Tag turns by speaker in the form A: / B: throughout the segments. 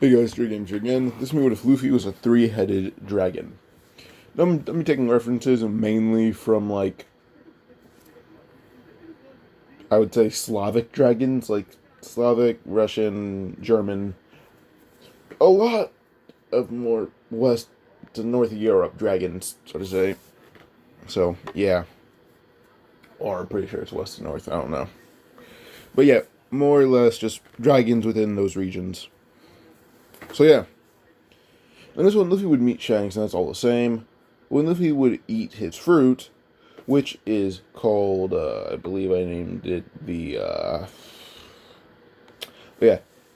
A: Hey guys, Trey Games here again. This movie, what if Luffy was a three-headed dragon? I'm taking references mainly from, like, I would say Slavic dragons, like Slavic, Russian, German, a lot of more west to north Europe dragons, so to say. So, yeah. Or I'm pretty sure it's west to north, I don't know. But yeah, more or less just dragons within those regions. So yeah. And this one, Luffy would meet Shanks, and that's all the same. When Luffy would eat his fruit, which is called, I believe I named it yeah,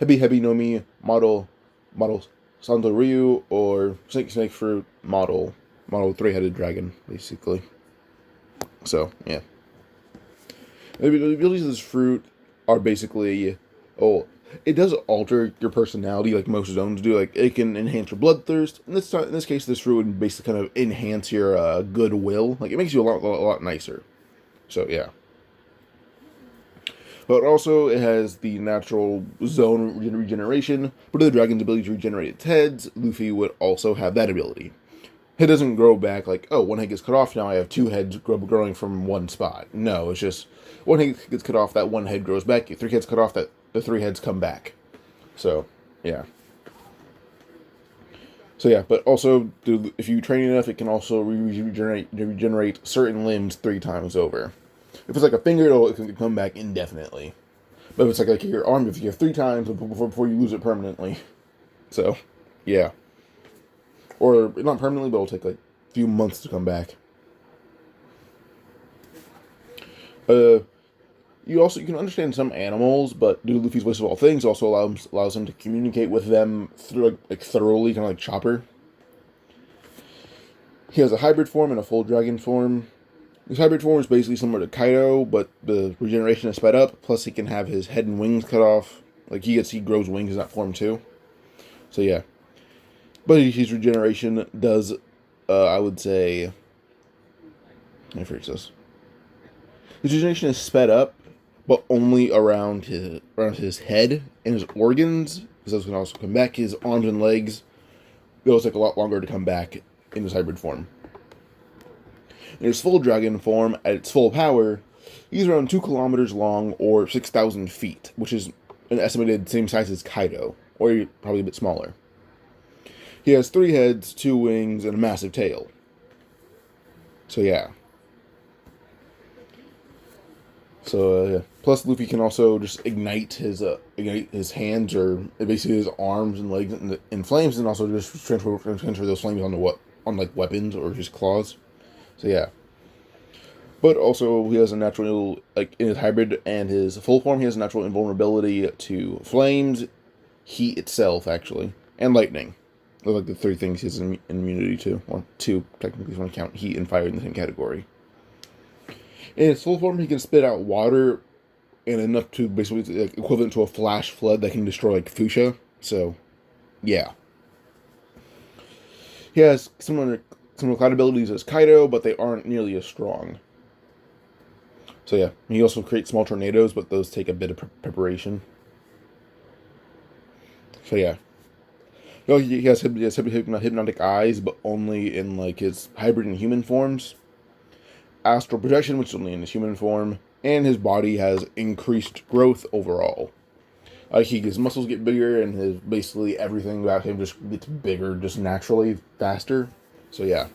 A: Hebi no Mi model Santo Ryu, or Snake Fruit model three-headed dragon, basically. So, yeah. The abilities of this fruit are basically, it does alter your personality like most zones do. Like, it can enhance your bloodthirst. In this case, this fruit would basically kind of enhance your goodwill. Like, it makes you a lot nicer. So, yeah. But also, it has the natural zone regeneration. But the dragon's ability to regenerate its heads, Luffy would also have that ability. Head doesn't grow back like, oh, one head gets cut off, now I have two heads growing from one spot. No, it's just one head gets cut off, that one head grows back. Three heads cut off, that the three heads come back. So, yeah. So yeah, but also, if you train enough, it can also regenerate certain limbs 3 times over. If it's like a finger, it can come back indefinitely. But if it's like your arm, if you have 3 times before you lose it permanently. So, yeah. Or, not permanently, but it'll take like a few months to come back. You can understand some animals, but due to Luffy's Voice of All Things, also allows him to communicate with them through like thoroughly, kind of like Chopper. He has a hybrid form and a full dragon form. His hybrid form is basically similar to Kaido, but the regeneration is sped up. Plus, he can have his head and wings cut off. Like he grows wings in that form too. So yeah, but his regeneration does, I would say, let me fix this. His regeneration is sped up, but only around his head and his organs, because those can also come back. His arms and legs, those take a lot longer to come back in his hybrid form. In his full dragon form, at its full power, he's around 2 kilometers long, or 6,000 feet, which is an estimated same size as Kaido, or probably a bit smaller. He has 3 heads, 2 wings, and a massive tail. So yeah. So yeah. Plus, Luffy can also just ignite his hands, or basically his arms and legs in flames, and also just transfer those flames on like weapons or his claws. So yeah. But also, he has a natural, like in his hybrid and his full form, he has a natural invulnerability to flames, heat itself actually, and lightning. Those are like the 3 things he has immunity to, or 2 technically if you want to count heat and fire in the same category. In its full form, he can spit out water, and enough to basically like, equivalent to a flash flood that can destroy like Fuchsia. So, yeah. He has similar cloud abilities as Kaido, but they aren't nearly as strong. So yeah, he also creates small tornadoes, but those take a bit of preparation. So yeah. He has hypnotic eyes, but only in like his hybrid and human forms. Astral projection, which is only in his human form, and his body has increased growth overall. His muscles get bigger, and basically everything about him just gets bigger, just naturally, faster. So yeah.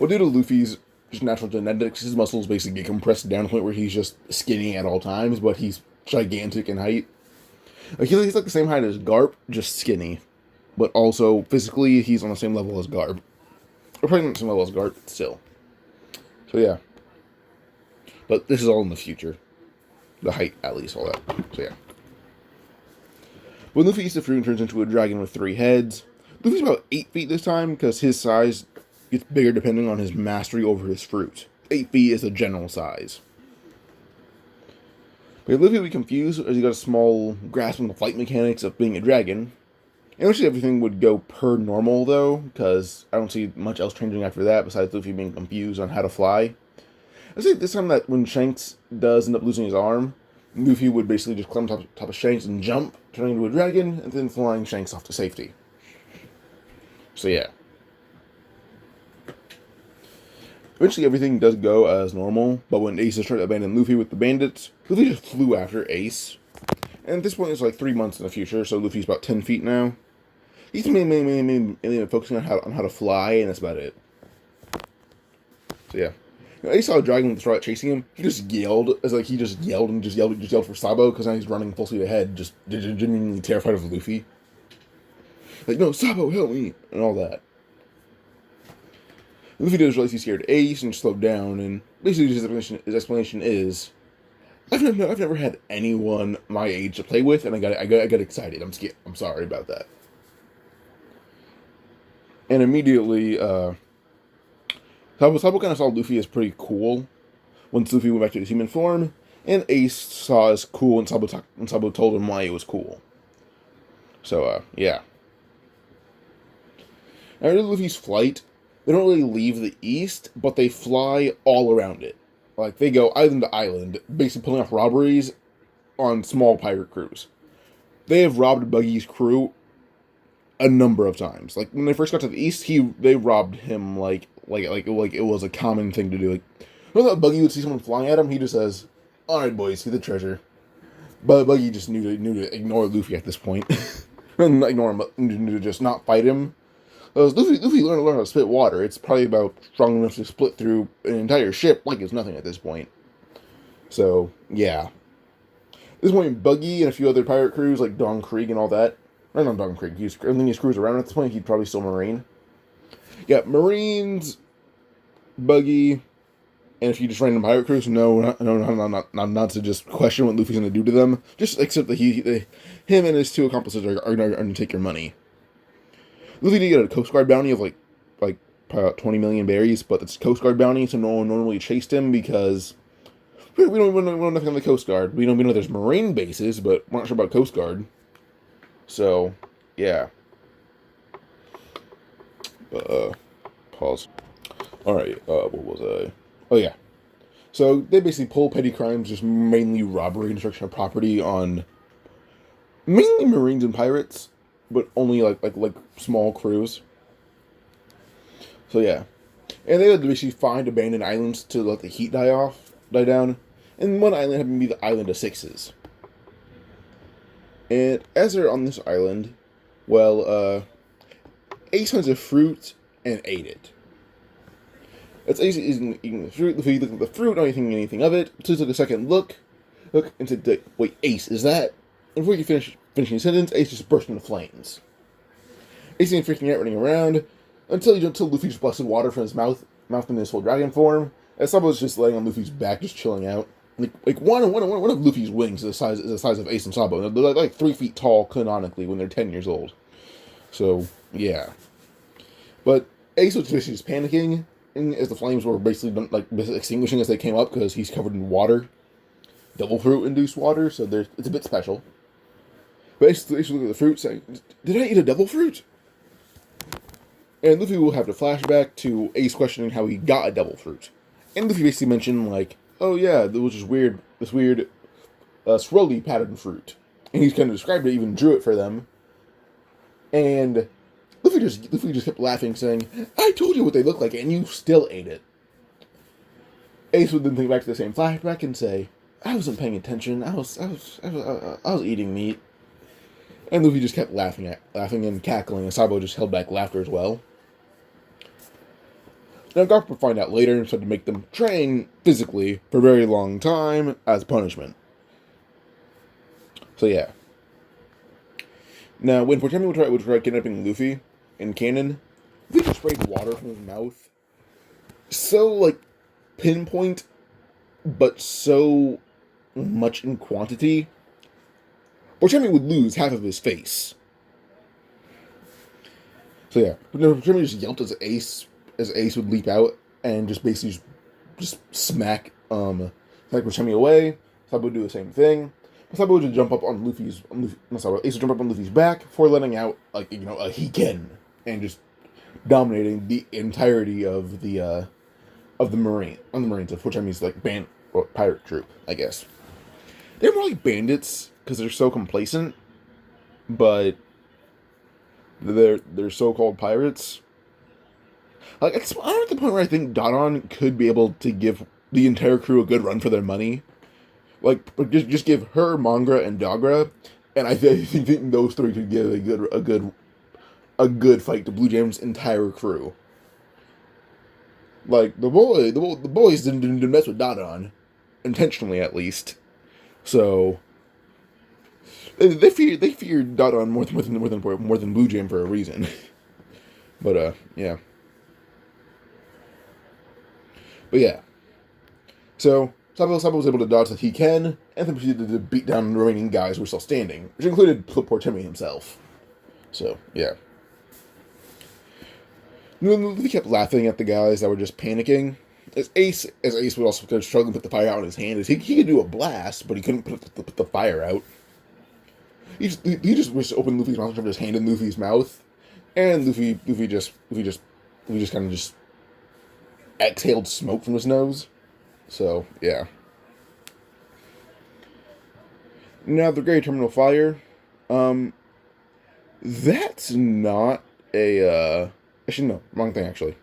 A: Well, due to Luffy's just natural genetics, his muscles basically get compressed down to the point where he's just skinny at all times, but he's gigantic in height. He's like the same height as Garp, just skinny. But also, physically, he's on the same level as Garp. Or probably not the same level as Garp, but still. So yeah. But this is all in the future. The height, at least, all that. So yeah. When Luffy eats the fruit and turns into a dragon with 3 heads, Luffy's about 8 feet this time, because his size gets bigger depending on his mastery over his fruit. 8 feet is the general size. But Luffy would be confused as he got a small grasp on the flight mechanics of being a dragon. And actually everything would go per normal though, because I don't see much else changing after that besides Luffy being confused on how to fly. I say this time that when Shanks does end up losing his arm, Luffy would basically just climb top of Shanks and jump, turning into a dragon, and then flying Shanks off to safety. So yeah. Eventually everything does go as normal, but when Ace is trying to abandon Luffy with the bandits, Luffy just flew after Ace. And at this point it's like 3 months in the future, so Luffy's about 10 feet now. He's mainly focusing on how to fly, and that's about it. So yeah. Ace saw a dragon with the Starlight chasing him. He just yelled. It's like he just yelled for Sabo, because now he's running full speed ahead, just genuinely terrified of Luffy. Like, no, Sabo, help me, and all that. Luffy does realize he's scared Ace and slowed down, and basically his explanation is, I've never had anyone my age to play with, and I got excited. I'm sorry about that. And immediately, Sabo kind of saw Luffy as pretty cool once Luffy went back to his human form, and Ace saw as cool when Sabo told him why it was cool. So, yeah. After Luffy's flight, they don't really leave the east, but they fly all around it. Like, they go island to island, basically pulling off robberies on small pirate crews. They have robbed Buggy's crew a number of times. Like, when they first got to the east, they robbed him like it was a common thing to do. Like, when Buggy would see someone flying at him, he just says, "Alright, boys, get the treasure." But Buggy just knew to ignore Luffy at this point. Not ignore him, but knew to just not fight him. Luffy learned how to spit water. It's probably about strong enough to split through an entire ship like it's nothing at this point. So, yeah. At this point, Buggy and a few other pirate crews, like Don Krieg and all that. Or not Don Krieg, everything his crew's around at this point, he'd probably still Marine. Yeah, Marines, Buggy, and a few just random pirate crews. Not to just question what Luffy's going to do to them. Just accept that him and his two accomplices are going to take your money. Luffy did get a Coast Guard bounty of like 20 million berries, but it's Coast Guard bounty, so no one normally chased him because we don't know nothing on the Coast Guard. We know there's Marine bases, but we're not sure about Coast Guard. So, yeah. Pause. Alright, what was I? Oh, yeah. So, they basically pull petty crimes, just mainly robbery and destruction of property on mainly Marines and pirates, but only like small crews. So yeah, and they would basically find abandoned islands to let the heat die down. And one island happened to be the Island of Sixes. And as they're on this island, well, Ace finds a fruit and ate it. As Ace is eating the fruit, Luffy looked at the fruit, not thinking anything of it. So he took a second look, and said, "Wait, Ace, is that?" And before he finishing his sentence, Ace just burst into flames. Ace ain't freaking out, running around, until Luffy just blasted water from his mouth in his full dragon form, as Sabo was just laying on Luffy's back, just chilling out. Like one of Luffy's wings is the size of Ace and Sabo. They're like 3 feet tall canonically when they're 10 years old. So yeah, but Ace was just panicking, and as the flames were basically extinguishing as they came up, because he's covered in water, devil fruit induced water, so it's a bit special. But Ace looked at the fruit, saying, "Did I eat a devil fruit?" And Luffy will have to flashback to Ace questioning how he got a devil fruit. And Luffy basically mentioned, like, "Oh yeah, there was this weird swirly pattern fruit." And he's kind of described it, even drew it for them. And Luffy just kept laughing, saying, "I told you what they look like, and you still ate it." Ace would then think back to the same flashback and say, "I wasn't paying attention. I was eating meat." And Luffy just kept laughing and cackling, and Sabo just held back laughter as well. Now, Garp would find out later and started to make them train physically for a very long time as punishment. So, yeah. Now, when Portemi would try kidnapping Luffy in canon, Luffy just sprayed water from his mouth. So, pinpoint, but so much in quantity, Portemi would lose half of his face. So, yeah. Portemi just yelped as Ace would leap out and just basically just smack Portemi away. Sabo would do the same thing. Sabo would just jump up on Ace would jump up on Luffy's back before letting out a Hiken and just dominating the entirety of the Marines of Portemi's band or pirate troop, I guess. They're more like bandits because they're so complacent, but they're so-called pirates. Like I'm at the point where I think Dodon could be able to give the entire crew a good run for their money. Like just give her, Mongra, and Dagra, and I think those three could give a good fight to Blue Jam's entire crew. Like the boys didn't mess with Dodon, intentionally at least. So they feared Dodon more than Blue Jam for a reason. But yeah. But yeah. So Sabo was able to dodge that he can, and then proceeded to beat down the remaining guys who were still standing, which included poor Timmy himself. So yeah. Luffy kept laughing at the guys that were just panicking. As Ace would also kind of struggle to put the fire out in his hand. He could do a blast, but he couldn't put the fire out. He just wished to open Luffy's mouth and shoved his hand in Luffy's mouth, and Luffy just kind of just exhaled smoke from his nose. So yeah. Now the Great Terminal Fire, that's not a actually no, wrong thing actually.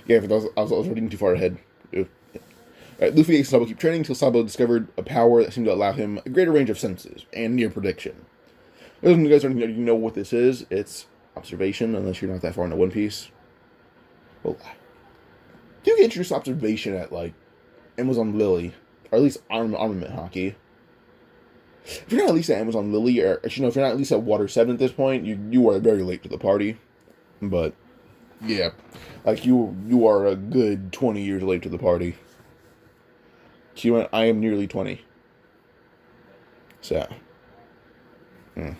A: Yeah, I was reading too far ahead. Alright, Luffy and Sabo keep training until Sabo discovered a power that seemed to allow him a greater range of senses and near prediction. Those of you guys already know what this is. It's observation, unless you're not that far into One Piece. Well, you can introduce observation at like Amazon Lily, or at least Armament Hockey. If you're not at least at Amazon Lily, or if you're not at least at Water 7 at this point, you are very late to the party. But yeah, like you are a good 20 years late to the party. I am nearly 20. So. But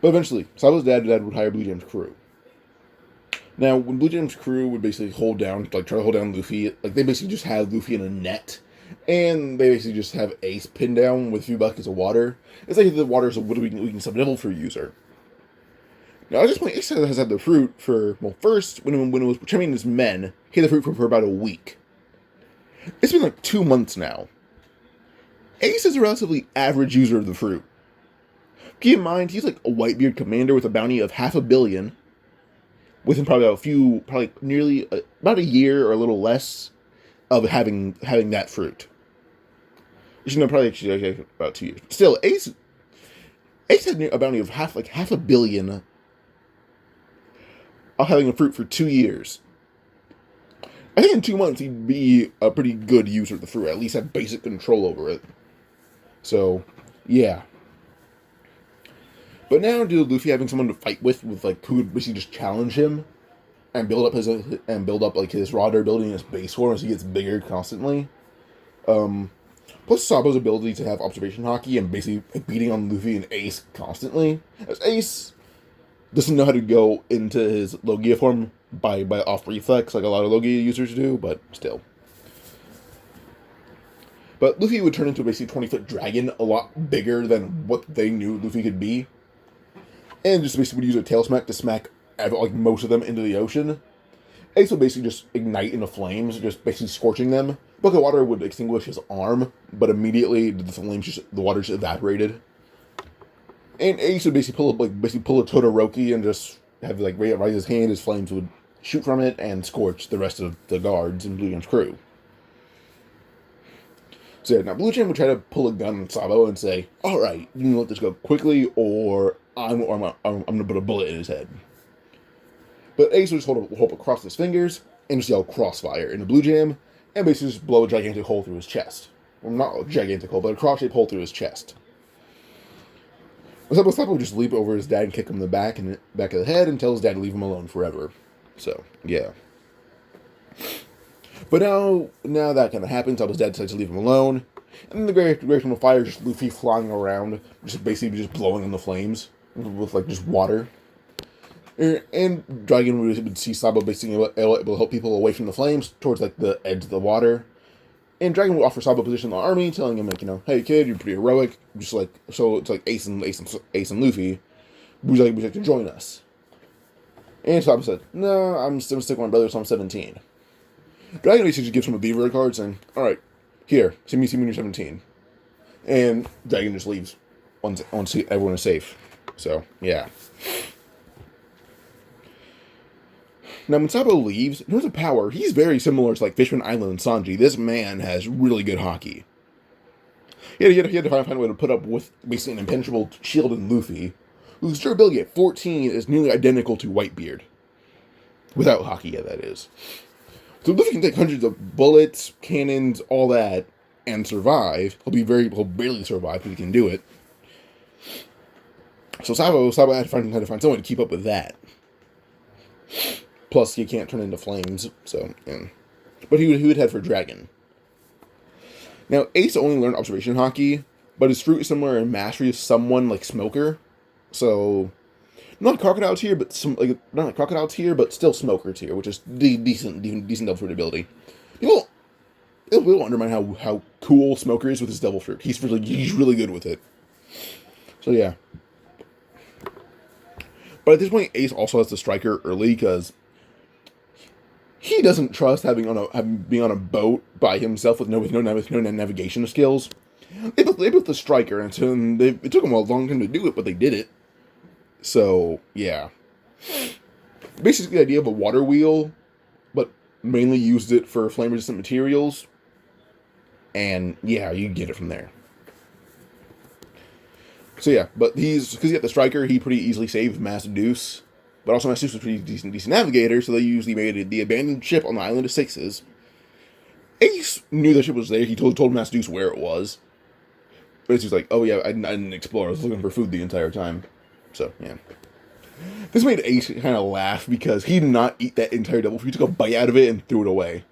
A: eventually, Sabo's dad would hire Blue Jam's crew. Now, when Blue Jam's crew would basically try to hold down Luffy, like, they basically just have Luffy in a net, and they basically just have Ace pinned down with a few buckets of water. It's like the water is a weakness sub-level for a user. Now, at this point, Ace has had the fruit for, well, first, when it was training his men, he had the fruit for about a week. It's been like 2 months now. Ace is a relatively average user of the fruit. Keep in mind, he's like a Whitebeard commander with a bounty of 500 million, within probably nearly about a year or a little less of having that fruit. Probably actually about 2 years. Still, Ace had a bounty of half a billion of having a fruit for 2 years. I think in 2 months he'd be a pretty good user of the fruit, at least have basic control over it. So, yeah. But now, due to Luffy having someone to fight with like who would basically just challenge him and build up his raw durability and his base form as he gets bigger constantly. Plus Sabo's ability to have observation hockey and basically beating on Luffy and Ace constantly. As Ace doesn't know how to go into his Logia form by off reflex like a lot of Logia users do, but still. But Luffy would turn into a basically 20-foot dragon, a lot bigger than what they knew Luffy could be. And just basically would use a tail smack to smack like most of them into the ocean. Ace would basically just ignite into flames, just basically scorching them. Bucket of water would extinguish his arm, but immediately the water just evaporated. And Ace would basically pull a Todoroki and just have raise his hand, his flames would shoot from it and scorch the rest of the guards and Blue Jam's crew. So yeah, now Blue Jam would try to pull a gun on Sabo and say, "Alright, you can let this go quickly, or I'm gonna put a bullet in his head." But Ace would just hold across his fingers and just yell "Crossfire" into Blue Jam, and basically just blow a gigantic hole through his chest. Well, not a gigantic hole, but a cross-shaped hole through his chest. Sabo would just leap over his dad and kick him in the back of the head and tell his dad to leave him alone forever. So, yeah. But now that kind of happens, Sabo's dad decides to leave him alone, and then the Great Terminal Fire is just Luffy flying around, just basically just blowing in the flames with just water. And Dragon would see Sabo basically able to help people away from the flames towards the edge of the water. And Dragon would offer Sabo a position in the army, telling him "Hey kid, you're pretty heroic. So it's like Ace and Luffy. Would you like to join us?" And Sabo said, "No, I'm still sticking with my brother, so I'm 17." Dragon basically just gives him a beaver card saying, "Alright, Here, see me when you're 17. And Dragon just leaves once everyone is safe. So, yeah. Now, when Sabo leaves, in terms of power, he's very similar to like Fishman Island and Sanji. This man has really good haki. He had to find a way to put up with basically an impenetrable shield in Luffy, whose durability at 14 is nearly identical to Whitebeard. Without haki, yeah, that is. So Luffy can take hundreds of bullets, cannons, all that, and survive. He'll barely survive, but he can do it. So Sabo had to find someone to keep up with that. Plus, he can't turn into flames, so, yeah. But he would head for Dragon. Now, Ace only learned observation haki, but his fruit is similar in mastery to someone like Smoker. So, not crocodile tier, but not like crocodile tier, but still Smoker tier, which is decent devil fruit ability. People undermine how cool Smoker is with his devil fruit. He's really good with it. So yeah. But at this point, Ace also has the striker early because he doesn't trust being on a boat by himself with no navigation skills. They built the striker, and it took them a long time to do it, but they did it. So yeah, basically the idea of a water wheel, but mainly used it for flame resistant materials. And yeah, you get it from there. So yeah, but because he got the striker, he pretty easily saved Master Deuce. But also Master Deuce was a pretty decent navigator, so they usually made the abandoned ship on the Island of Sixes. Ace knew the ship was there. He told Master Deuce where it was. But it's just like, oh yeah, I didn't explore. I was looking for food the entire time. So yeah. This made Ace kind of laugh because he did not eat that entire devil fruit. He took a bite out of it and threw it away.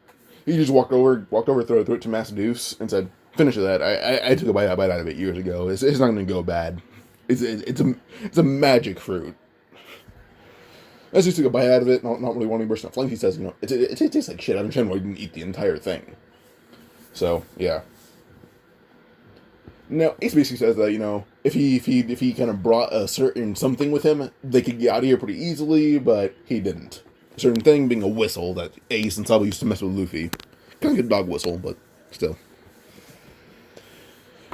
A: He just walked over, threw it to Master Deuce, and said, "Finish that. I took a bite out of it years ago. It's not going to go bad. It's a magic fruit." As he took a bite out of it, not really wanting to burst into flames, he says, it tastes like shit. I understand why you didn't eat the entire thing. So yeah. Now Ace basically says that if he kind of brought a certain something with him, they could get out of here pretty easily, but he didn't. A certain thing being a whistle that Ace and Sabo used to mess with Luffy. Kind of good dog whistle, but still.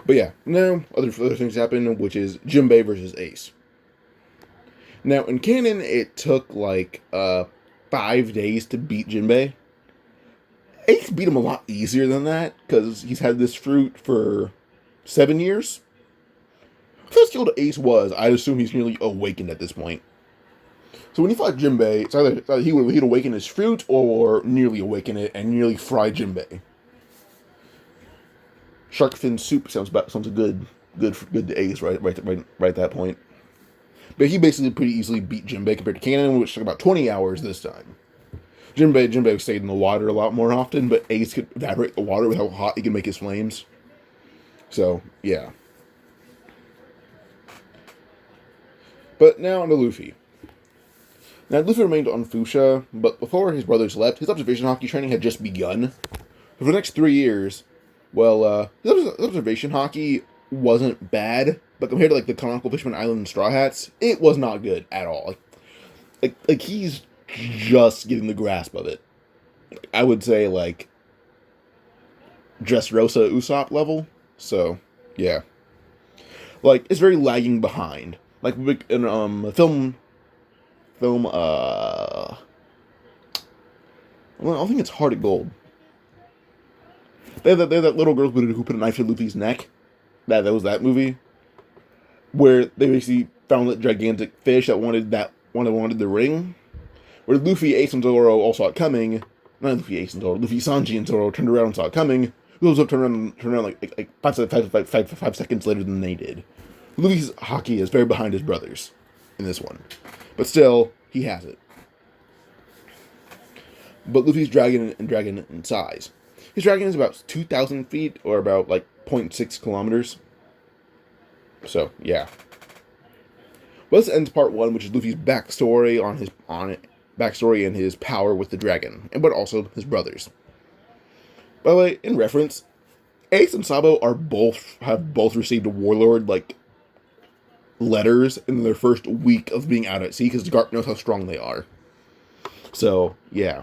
A: But yeah, now other things happen, which is Jinbei versus Ace. Now in canon, it took like 5 days to beat Jinbei. Ace beat him a lot easier than that because he's had this fruit for 7 years. First skilled Ace was, I'd assume he's nearly awakened at this point. So when he fought Jinbei, it's either he'd awaken his fruit or nearly awaken it and nearly fry Jinbei. Shark fin soup sounds good to Ace right at that point. But he basically pretty easily beat Jinbei compared to canon, which took about 20 hours this time. Jinbei stayed in the water a lot more often, but Ace could evaporate the water with how hot he could make his flames. So, yeah. But now on to Luffy. Now, Luffy remained on Fuchsia, but before his brothers left, his observation haki training had just begun. For the next 3 years, his observation haki wasn't bad, but compared to, like, the canonical Fishman Island and Straw Hats, it was not good at all. Like he's just getting the grasp of it. I would say, like, Dressrosa Usopp level. So, yeah. Like, it's very lagging behind. Like, in I don't think it's Hearted Gold. They have that little girl who put a knife to Luffy's neck. That was that movie. Where they basically found that gigantic fish that wanted the ring. Where Luffy, Ace, and Zoro all saw it coming. Not Luffy, Ace, and Zoro. Luffy, Sanji, and Zoro turned around and saw it coming. Goes up, turned around like 5 seconds later than they did. Luffy's haki is very behind his brothers in this one. But still, he has it. But Luffy's dragon in size. His dragon is about 2,000 feet, or about like 0.6 kilometers. So, yeah. Well, this ends part 1, which is Luffy's backstory backstory and his power with the dragon, but also his brothers. By the way, in reference, Ace and Sabo have both received warlord letters in their first week of being out at sea because Garp knows how strong they are. So yeah.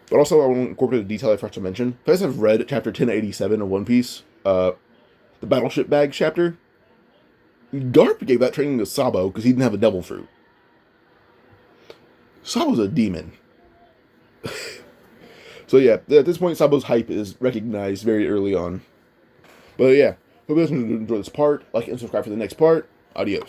A: But also, I want to incorporate a detail I forgot to mention. If you guys have read chapter 1087 of One Piece, the Battleship Bag chapter, Garp gave that training to Sabo because he didn't have a devil fruit. Sabo's a demon. So yeah, at this point, Sabo's hype is recognized very early on. But yeah, hope you guys enjoy this part. Like and subscribe for the next part. Adios.